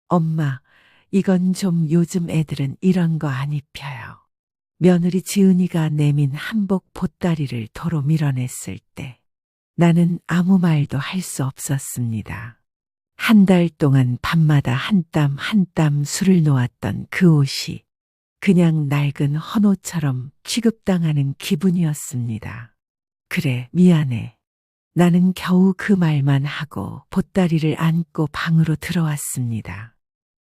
엄마, 이건 좀 요즘 애들은 이런 거 안 입혀요. 며느리 지은이가 내민 한복 보따리를 도로 밀어냈을 때 나는 아무 말도 할 수 없었습니다. 한 달 동안 밤마다 한 땀 한 땀 술을 놓았던 그 옷이 그냥 낡은 헌옷처럼 취급당하는 기분이었습니다. 그래, 미안해. 나는 겨우 그 말만 하고 보따리를 안고 방으로 들어왔습니다.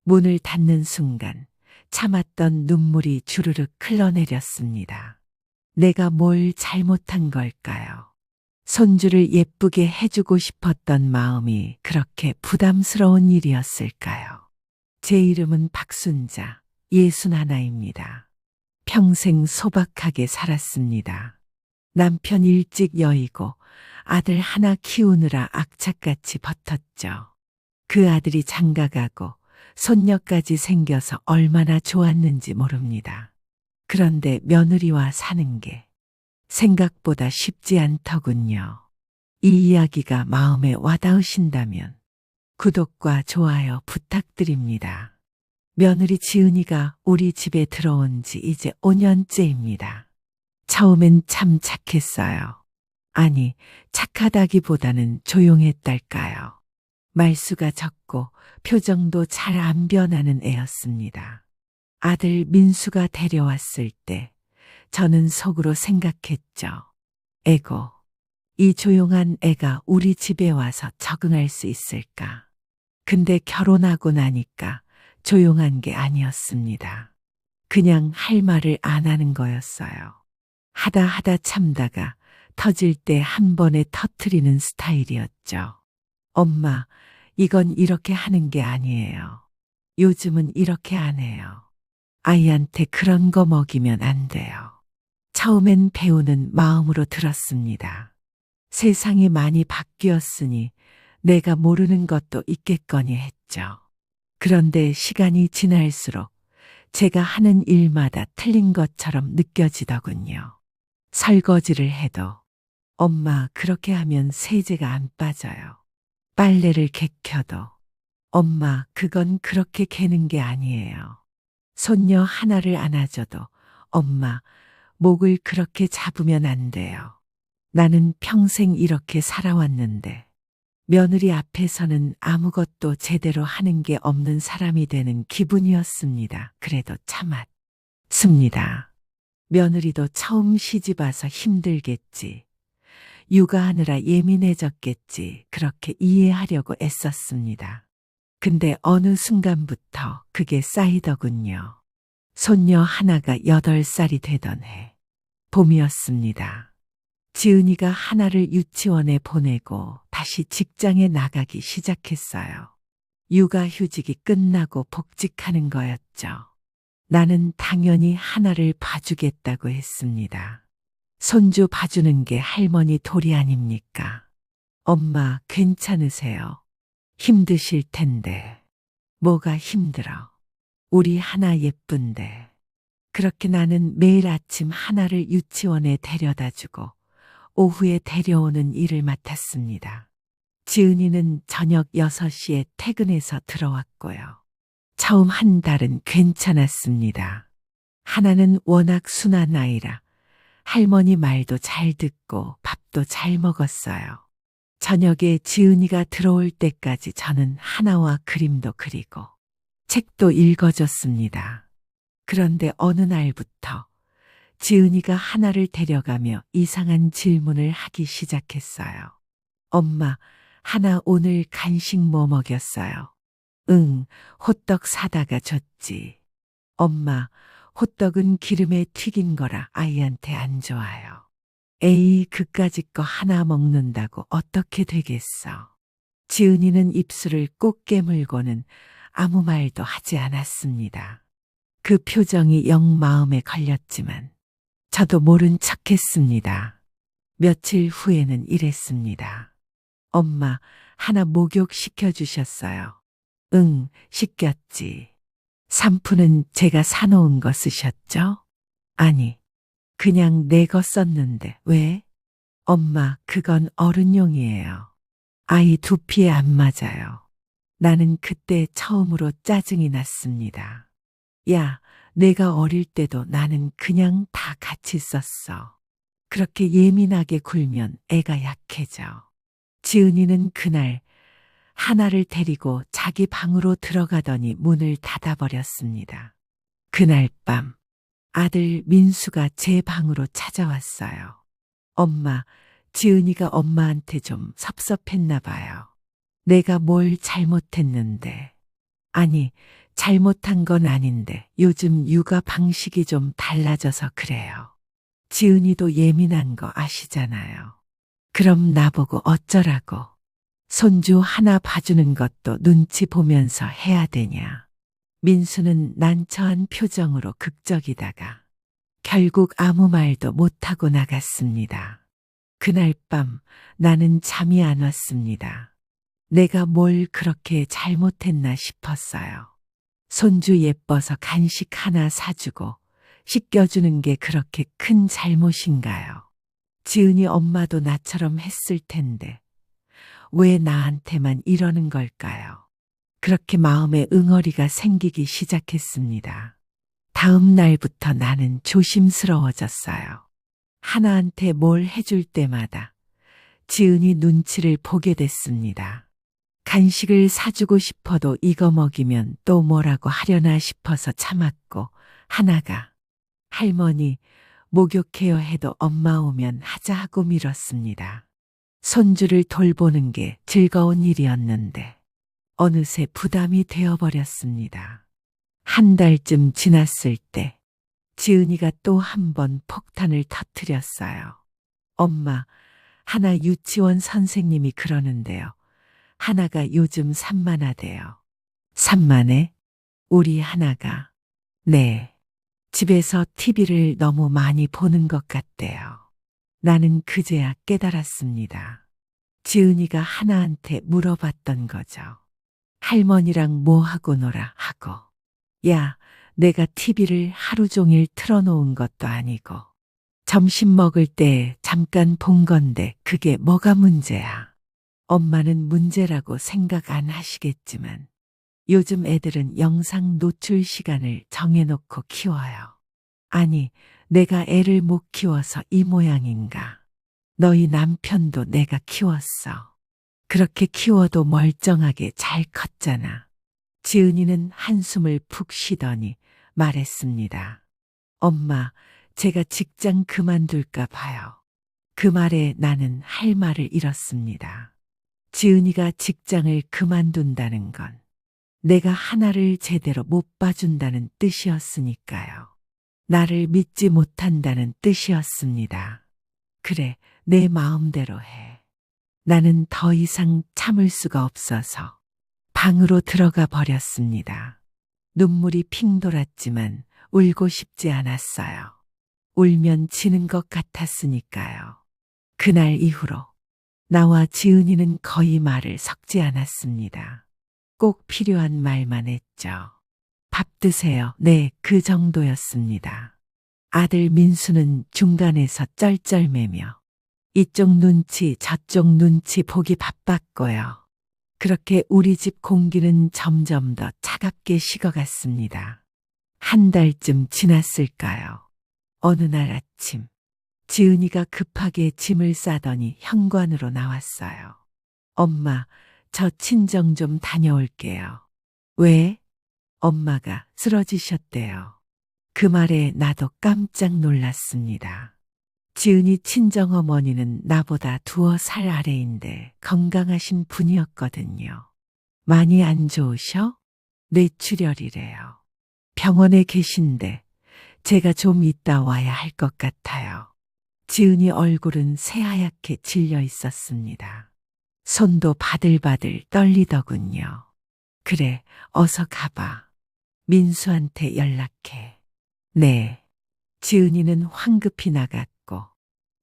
문을 닫는 순간 참았던 눈물이 주르륵 흘러내렸습니다. 내가 뭘 잘못한 걸까요? 손주를 예쁘게 해주고 싶었던 마음이 그렇게 부담스러운 일이었을까요? 제 이름은 박순자, 61입니다. 평생 소박하게 살았습니다. 남편 일찍 여의고 아들 하나 키우느라 악착같이 버텼죠. 그 아들이 장가가고 손녀까지 생겨서 얼마나 좋았는지 모릅니다. 그런데 며느리와 사는 게 생각보다 쉽지 않더군요. 이 이야기가 마음에 와닿으신다면 구독과 좋아요 부탁드립니다. 며느리 지은이가 우리 집에 들어온 지 이제 5년째입니다. 처음엔 참 착했어요. 아니, 착하다기보다는 조용했달까요. 말수가 적고 표정도 잘 안 변하는 애였습니다. 아들 민수가 데려왔을 때 저는 속으로 생각했죠. 에고, 이 조용한 애가 우리 집에 와서 적응할 수 있을까? 근데 결혼하고 나니까 조용한 게 아니었습니다. 그냥 할 말을 안 하는 거였어요. 하다 참다가 터질 때 한 번에 터트리는 스타일이었죠. 엄마, 이건 이렇게 하는 게 아니에요. 요즘은 이렇게 안 해요. 아이한테 그런 거 먹이면 안 돼요. 처음엔 배우는 마음으로 들었습니다. 세상이 많이 바뀌었으니 내가 모르는 것도 있겠거니 했죠. 그런데 시간이 지날수록 제가 하는 일마다 틀린 것처럼 느껴지더군요. 설거지를 해도 엄마 그렇게 하면 세제가 안 빠져요. 빨래를 개켜도 엄마 그건 그렇게 개는 게 아니에요. 손녀 하나를 안아줘도 엄마 목을 그렇게 잡으면 안 돼요. 나는 평생 이렇게 살아왔는데 며느리 앞에서는 아무것도 제대로 하는 게 없는 사람이 되는 기분이었습니다. 그래도 참았습니다. 며느리도 처음 시집와서 힘들겠지. 육아하느라 예민해졌겠지. 그렇게 이해하려고 애썼습니다. 근데 어느 순간부터 그게 쌓이더군요. 손녀 하나가 8살이 되던 해, 봄이었습니다. 지은이가 하나를 유치원에 보내고 다시 직장에 나가기 시작했어요. 육아휴직이 끝나고 복직하는 거였죠. 나는 당연히 하나를 봐주겠다고 했습니다. 손주 봐주는 게 할머니 도리 아닙니까? 엄마 괜찮으세요? 힘드실 텐데. 뭐가 힘들어? 우리 하나 예쁜데. 그렇게 나는 매일 아침 하나를 유치원에 데려다 주고 오후에 데려오는 일을 맡았습니다. 지은이는 저녁 6시에 퇴근해서 들어왔고요. 처음 한 달은 괜찮았습니다. 하나는 워낙 순한 아이라 할머니 말도 잘 듣고 밥도 잘 먹었어요. 저녁에 지은이가 들어올 때까지 저는 하나와 그림도 그리고 책도 읽어줬습니다. 그런데 어느 날부터 지은이가 하나를 데려가며 이상한 질문을 하기 시작했어요. 엄마, 하나 오늘 간식 뭐 먹였어요? 응, 호떡 사다가 줬지. 엄마, 호떡은 기름에 튀긴 거라 아이한테 안 좋아요. 에이, 그까짓 거 하나 먹는다고 어떻게 되겠어. 지은이는 입술을 꼭 깨물고는 아무 말도 하지 않았습니다. 그 표정이 영 마음에 걸렸지만 저도 모른 척 했습니다. 며칠 후에는 이랬습니다. 엄마, 하나 목욕 시켜주셨어요. 응, 시켰지. 샴푸는 제가 사놓은 거 쓰셨죠? 아니, 그냥 내 거 썼는데 왜? 엄마, 그건 어른용이에요. 아이 두피에 안 맞아요. 나는 그때 처음으로 짜증이 났습니다. 야, 내가 어릴 때도 나는 그냥 다 같이 썼어. 그렇게 예민하게 굴면 애가 약해져. 지은이는 그날 하나를 데리고 자기 방으로 들어가더니 문을 닫아버렸습니다. 그날 밤 아들 민수가 제 방으로 찾아왔어요. 엄마, 지은이가 엄마한테 좀 섭섭했나 봐요. 내가 뭘 잘못했는데. 아니, 잘못한 건 아닌데 요즘 육아 방식이 좀 달라져서 그래요. 지은이도 예민한 거 아시잖아요. 그럼 나보고 어쩌라고. 손주 하나 봐주는 것도 눈치 보면서 해야 되냐. 민수는 난처한 표정으로 극적이다가 결국 아무 말도 못하고 나갔습니다. 그날 밤 나는 잠이 안 왔습니다. 내가 뭘 그렇게 잘못했나 싶었어요. 손주 예뻐서 간식 하나 사주고 씻겨주는 게 그렇게 큰 잘못인가요? 지은이 엄마도 나처럼 했을 텐데 왜 나한테만 이러는 걸까요? 그렇게 마음에 응어리가 생기기 시작했습니다. 다음 날부터 나는 조심스러워졌어요. 하나한테 뭘 해줄 때마다 지은이 눈치를 보게 됐습니다. 간식을 사주고 싶어도 이거 먹이면 또 뭐라고 하려나 싶어서 참았고, 하나가 할머니 목욕해요 해도 엄마 오면 하자 하고 미뤘습니다. 손주를 돌보는 게 즐거운 일이었는데 어느새 부담이 되어버렸습니다. 한 달쯤 지났을 때 지은이가 또 한 번 폭탄을 터뜨렸어요. 엄마, 하나 유치원 선생님이 그러는데요. 하나가 요즘 산만하대요. 산만해? 우리 하나가. 네. 집에서 TV를 너무 많이 보는 것 같대요. 나는 그제야 깨달았습니다. 지은이가 하나한테 물어봤던 거죠. 할머니랑 뭐 하고 놀아 하고. 야, 내가 TV를 하루 종일 틀어놓은 것도 아니고 점심 먹을 때 잠깐 본 건데 그게 뭐가 문제야. 엄마는 문제라고 생각 안 하시겠지만 요즘 애들은 영상 노출 시간을 정해놓고 키워요. 아니, 내가 애를 못 키워서 이 모양인가. 너희 남편도 내가 키웠어. 그렇게 키워도 멀쩡하게 잘 컸잖아. 지은이는 한숨을 푹 쉬더니 말했습니다. 엄마, 제가 직장 그만둘까 봐요. 그 말에 나는 할 말을 잃었습니다. 지은이가 직장을 그만둔다는 건 내가 하나를 제대로 못 봐준다는 뜻이었으니까요. 나를 믿지 못한다는 뜻이었습니다. 그래, 내 마음대로 해. 나는 더 이상 참을 수가 없어서 방으로 들어가 버렸습니다. 눈물이 핑 돌았지만 울고 싶지 않았어요. 울면 지는 것 같았으니까요. 그날 이후로 나와 지은이는 거의 말을 섞지 않았습니다. 꼭 필요한 말만 했죠. 밥 드세요. 네, 그 정도였습니다. 아들 민수는 중간에서 쩔쩔매며 이쪽 눈치 저쪽 눈치 보기 바빴고요. 그렇게 우리 집 공기는 점점 더 차갑게 식어갔습니다. 한 달쯤 지났을까요? 어느 날 아침 지은이가 급하게 짐을 싸더니 현관으로 나왔어요. 엄마, 저 친정 좀 다녀올게요. 왜? 엄마가 쓰러지셨대요. 그 말에 나도 깜짝 놀랐습니다. 지은이 친정어머니는 나보다 2살 아래인데 건강하신 분이었거든요. 많이 안 좋으셔? 뇌출혈이래요. 병원에 계신데 제가 좀 이따 와야 할 것 같아요. 지은이 얼굴은 새하얗게 질려 있었습니다. 손도 바들바들 떨리더군요. 그래, 어서 가봐. 민수한테 연락해. 네. 지은이는 황급히 나갔고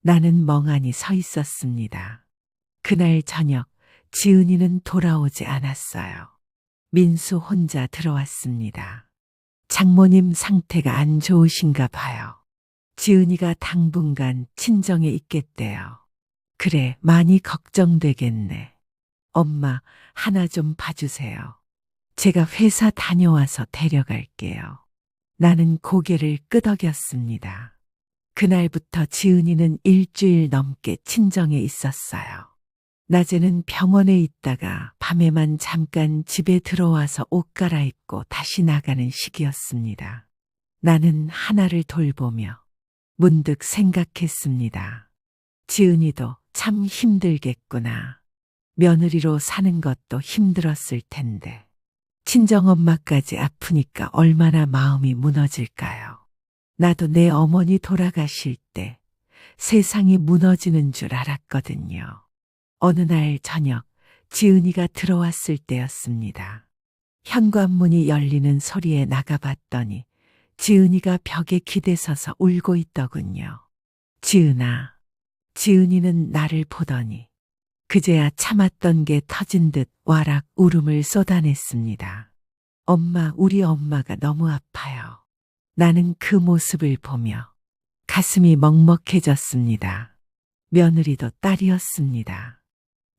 나는 멍하니 서 있었습니다. 그날 저녁 지은이는 돌아오지 않았어요. 민수 혼자 들어왔습니다. 장모님 상태가 안 좋으신가 봐요. 지은이가 당분간 친정에 있겠대요. 그래, 많이 걱정되겠네. 엄마, 하나 좀 봐주세요. 제가 회사 다녀와서 데려갈게요. 나는 고개를 끄덕였습니다. 그날부터 지은이는 일주일 넘게 친정에 있었어요. 낮에는 병원에 있다가 밤에만 잠깐 집에 들어와서 옷 갈아입고 다시 나가는 시기였습니다. 나는 하나를 돌보며 문득 생각했습니다. 지은이도 참 힘들겠구나. 며느리로 사는 것도 힘들었을 텐데. 친정엄마까지 아프니까 얼마나 마음이 무너질까요? 나도 내 어머니 돌아가실 때 세상이 무너지는 줄 알았거든요. 어느 날 저녁 지은이가 들어왔을 때였습니다. 현관문이 열리는 소리에 나가봤더니 지은이가 벽에 기대서서 울고 있더군요. 지은아. 지은이는 나를 보더니 그제야 참았던 게 터진 듯 와락 울음을 쏟아냈습니다. 엄마, 우리 엄마가 너무 아파요. 나는 그 모습을 보며 가슴이 먹먹해졌습니다. 며느리도 딸이었습니다.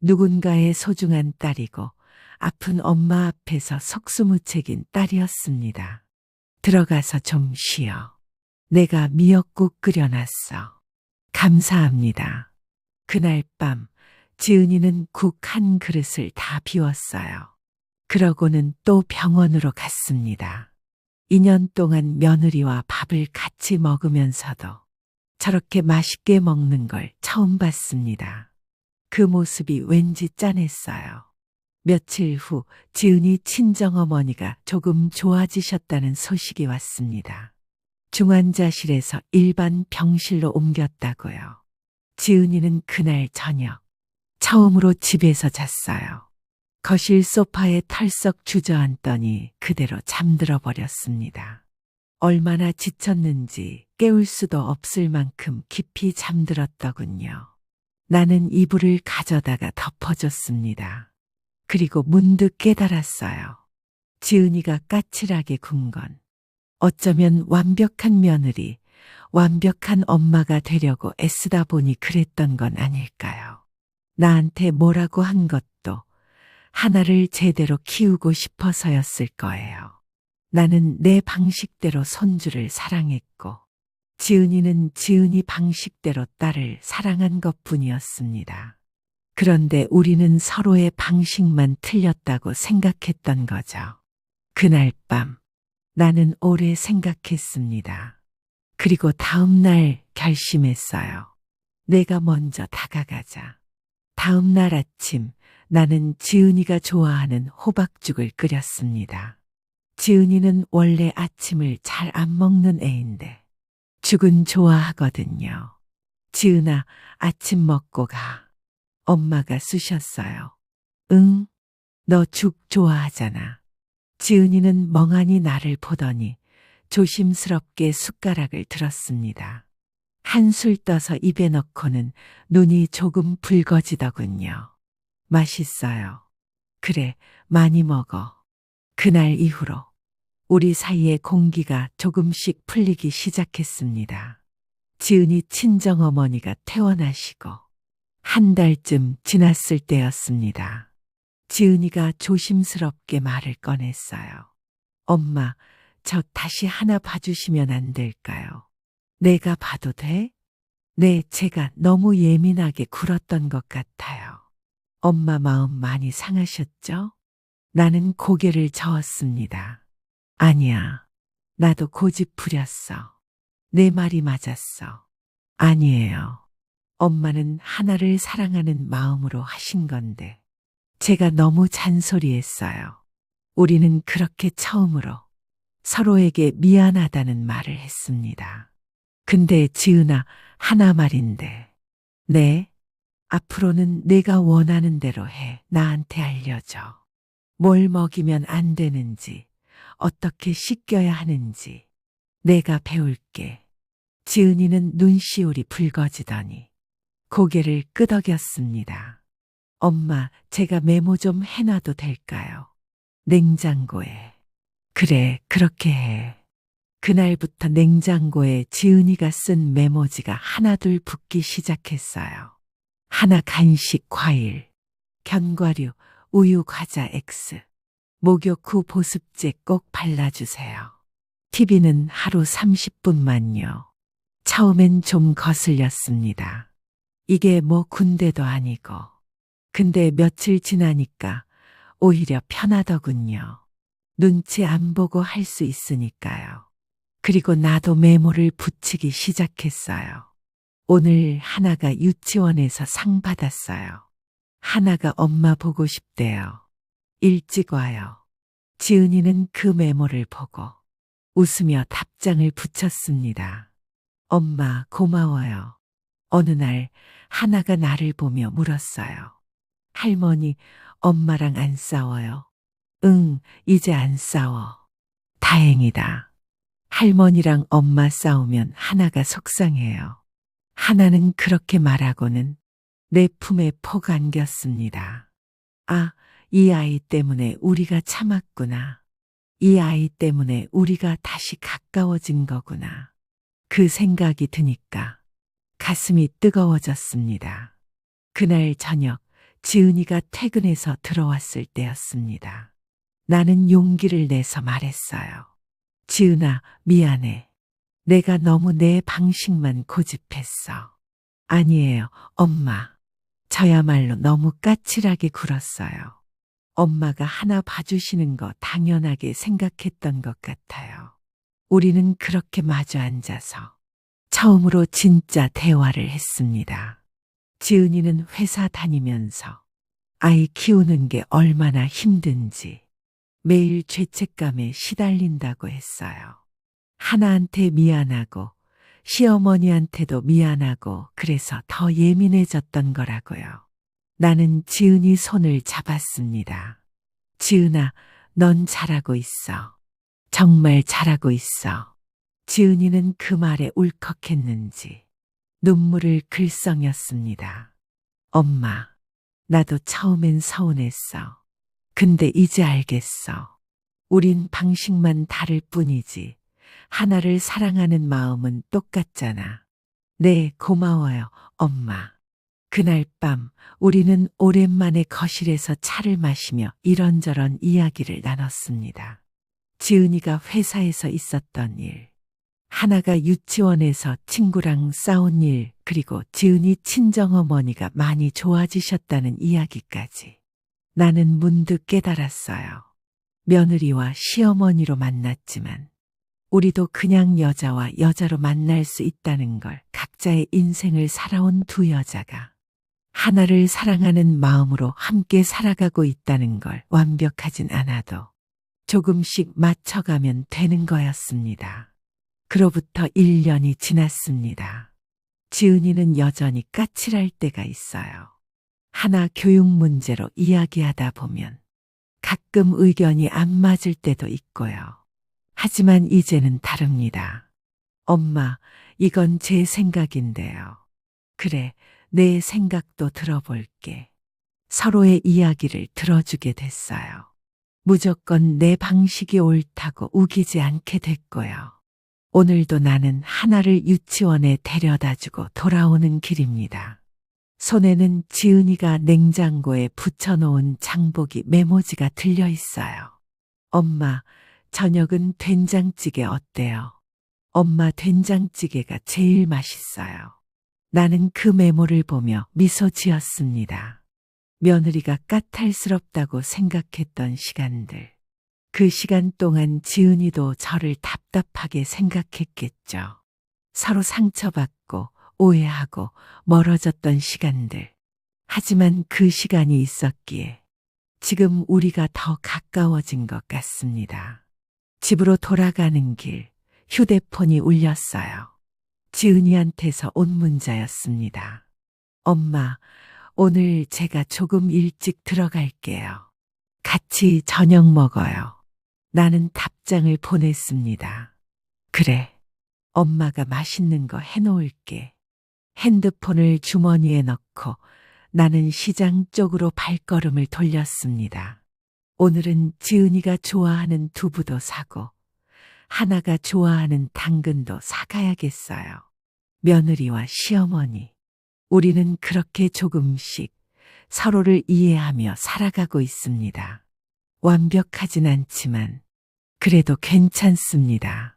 누군가의 소중한 딸이고 아픈 엄마 앞에서 속수무책인 딸이었습니다. 들어가서 좀 쉬어. 내가 미역국 끓여놨어. 감사합니다. 그날 밤 지은이는 국 한 그릇을 다 비웠어요. 그러고는 또 병원으로 갔습니다. 2년 동안 며느리와 밥을 같이 먹으면서도 저렇게 맛있게 먹는 걸 처음 봤습니다. 그 모습이 왠지 짠했어요. 며칠 후 지은이 친정어머니가 조금 좋아지셨다는 소식이 왔습니다. 중환자실에서 일반 병실로 옮겼다고요. 지은이는 그날 저녁 처음으로 집에서 잤어요. 거실 소파에 털썩 주저앉더니 그대로 잠들어 버렸습니다. 얼마나 지쳤는지 깨울 수도 없을 만큼 깊이 잠들었더군요. 나는 이불을 가져다가 덮어줬습니다. 그리고 문득 깨달았어요. 지은이가 까칠하게 군 건 어쩌면 완벽한 며느리, 완벽한 엄마가 되려고 애쓰다 보니 그랬던 건 아닐까요? 나한테 뭐라고 한 것도 하나를 제대로 키우고 싶어서였을 거예요. 나는 내 방식대로 손주를 사랑했고 지은이는 지은이 방식대로 딸을 사랑한 것뿐이었습니다. 그런데 우리는 서로의 방식만 틀렸다고 생각했던 거죠. 그날 밤 나는 오래 생각했습니다. 그리고 다음 날 결심했어요. 내가 먼저 다가가자. 다음 날 아침 나는 지은이가 좋아하는 호박죽을 끓였습니다. 지은이는 원래 아침을 잘 안 먹는 애인데 죽은 좋아하거든요. 지은아, 아침 먹고 가. 엄마가 쑤셨어요. 응, 너 죽 좋아하잖아. 지은이는 멍하니 나를 보더니 조심스럽게 숟가락을 들었습니다. 한술 떠서 입에 넣고는 눈이 조금 붉어지더군요. 맛있어요. 그래, 많이 먹어. 그날 이후로 우리 사이의 공기가 조금씩 풀리기 시작했습니다. 지은이 친정어머니가 퇴원하시고 한 달쯤 지났을 때였습니다. 지은이가 조심스럽게 말을 꺼냈어요. 엄마, 저 다시 하나 봐주시면 안 될까요? 내가 봐도 돼? 네, 제가 너무 예민하게 굴었던 것 같아요. 엄마 마음 많이 상하셨죠? 나는 고개를 저었습니다. 아니야, 나도 고집 부렸어. 내 말이 맞았어. 아니에요. 엄마는 하나를 사랑하는 마음으로 하신 건데 제가 너무 잔소리했어요. 우리는 그렇게 처음으로 서로에게 미안하다는 말을 했습니다. 근데 지은아, 하나 말인데. 네? 앞으로는 내가 원하는 대로 해. 나한테 알려줘. 뭘 먹이면 안 되는지, 어떻게 씻겨야 하는지 내가 배울게. 지은이는 눈시울이 붉어지더니 고개를 끄덕였습니다. 엄마, 제가 메모 좀 해놔도 될까요? 냉장고에. 그래, 그렇게 해. 그날부터 냉장고에 지은이가 쓴 메모지가 하나둘 붙기 시작했어요. 하나 간식, 과일, 견과류, 우유, 과자 X. 목욕 후 보습제 꼭 발라주세요. TV는 하루 30분만요. 처음엔 좀 거슬렸습니다. 이게 뭐 군대도 아니고. 근데 며칠 지나니까 오히려 편하더군요. 눈치 안 보고 할 수 있으니까요. 그리고 나도 메모를 붙이기 시작했어요. 오늘 하나가 유치원에서 상 받았어요. 하나가 엄마 보고 싶대요. 일찍 와요. 지은이는 그 메모를 보고 웃으며 답장을 붙였습니다. 엄마 고마워요. 어느 날 하나가 나를 보며 물었어요. 할머니, 엄마랑 안 싸워요? 응, 이제 안 싸워. 다행이다. 할머니랑 엄마 싸우면 하나가 속상해요. 하나는 그렇게 말하고는 내 품에 폭 안겼습니다. 아, 이 아이 때문에 우리가 참았구나. 이 아이 때문에 우리가 다시 가까워진 거구나. 그 생각이 드니까 가슴이 뜨거워졌습니다. 그날 저녁 지은이가 퇴근해서 들어왔을 때였습니다. 나는 용기를 내서 말했어요. 지은아, 미안해. 내가 너무 내 방식만 고집했어. 아니에요, 엄마. 저야말로 너무 까칠하게 굴었어요. 엄마가 하나 봐주시는 거 당연하게 생각했던 것 같아요. 우리는 그렇게 마주 앉아서 처음으로 진짜 대화를 했습니다. 지은이는 회사 다니면서 아이 키우는 게 얼마나 힘든지 매일 죄책감에 시달린다고 했어요. 하나한테 미안하고 시어머니한테도 미안하고 그래서 더 예민해졌던 거라고요. 나는 지은이 손을 잡았습니다. 지은아, 넌 잘하고 있어. 정말 잘하고 있어. 지은이는 그 말에 울컥했는지 눈물을 글썽였습니다. 엄마, 나도 처음엔 서운했어. 근데 이제 알겠어. 우린 방식만 다를 뿐이지. 하나를 사랑하는 마음은 똑같잖아. 네, 고마워요, 엄마. 그날 밤 우리는 오랜만에 거실에서 차를 마시며 이런저런 이야기를 나눴습니다. 지은이가 회사에서 있었던 일, 하나가 유치원에서 친구랑 싸운 일, 그리고 지은이 친정어머니가 많이 좋아지셨다는 이야기까지. 나는 문득 깨달았어요. 며느리와 시어머니로 만났지만 우리도 그냥 여자와 여자로 만날 수 있다는 걸, 각자의 인생을 살아온 두 여자가 하나를 사랑하는 마음으로 함께 살아가고 있다는 걸, 완벽하진 않아도 조금씩 맞춰가면 되는 거였습니다. 그로부터 1년이 지났습니다. 지은이는 여전히 까칠할 때가 있어요. 하나 교육 문제로 이야기하다 보면 가끔 의견이 안 맞을 때도 있고요. 하지만 이제는 다릅니다. 엄마, 이건 제 생각인데요. 그래, 내 생각도 들어볼게. 서로의 이야기를 들어주게 됐어요. 무조건 내 방식이 옳다고 우기지 않게 됐고요. 오늘도 나는 하나를 유치원에 데려다주고 돌아오는 길입니다. 손에는 지은이가 냉장고에 붙여놓은 장보기 메모지가 들려 있어요. 엄마, 저녁은 된장찌개 어때요? 엄마, 된장찌개가 제일 맛있어요. 나는 그 메모를 보며 미소 지었습니다. 며느리가 까탈스럽다고 생각했던 시간들. 그 시간 동안 지은이도 저를 답답하게 생각했겠죠. 서로 상처받고 오해하고 멀어졌던 시간들. 하지만 그 시간이 있었기에 지금 우리가 더 가까워진 것 같습니다. 집으로 돌아가는 길, 휴대폰이 울렸어요. 지은이한테서 온 문자였습니다. 엄마, 오늘 제가 조금 일찍 들어갈게요. 같이 저녁 먹어요. 나는 답장을 보냈습니다. 그래, 엄마가 맛있는 거 해놓을게. 핸드폰을 주머니에 넣고 나는 시장 쪽으로 발걸음을 돌렸습니다. 오늘은 지은이가 좋아하는 두부도 사고 하나가 좋아하는 당근도 사가야겠어요. 며느리와 시어머니, 우리는 그렇게 조금씩 서로를 이해하며 살아가고 있습니다. 완벽하진 않지만 그래도 괜찮습니다.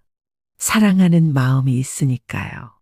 사랑하는 마음이 있으니까요.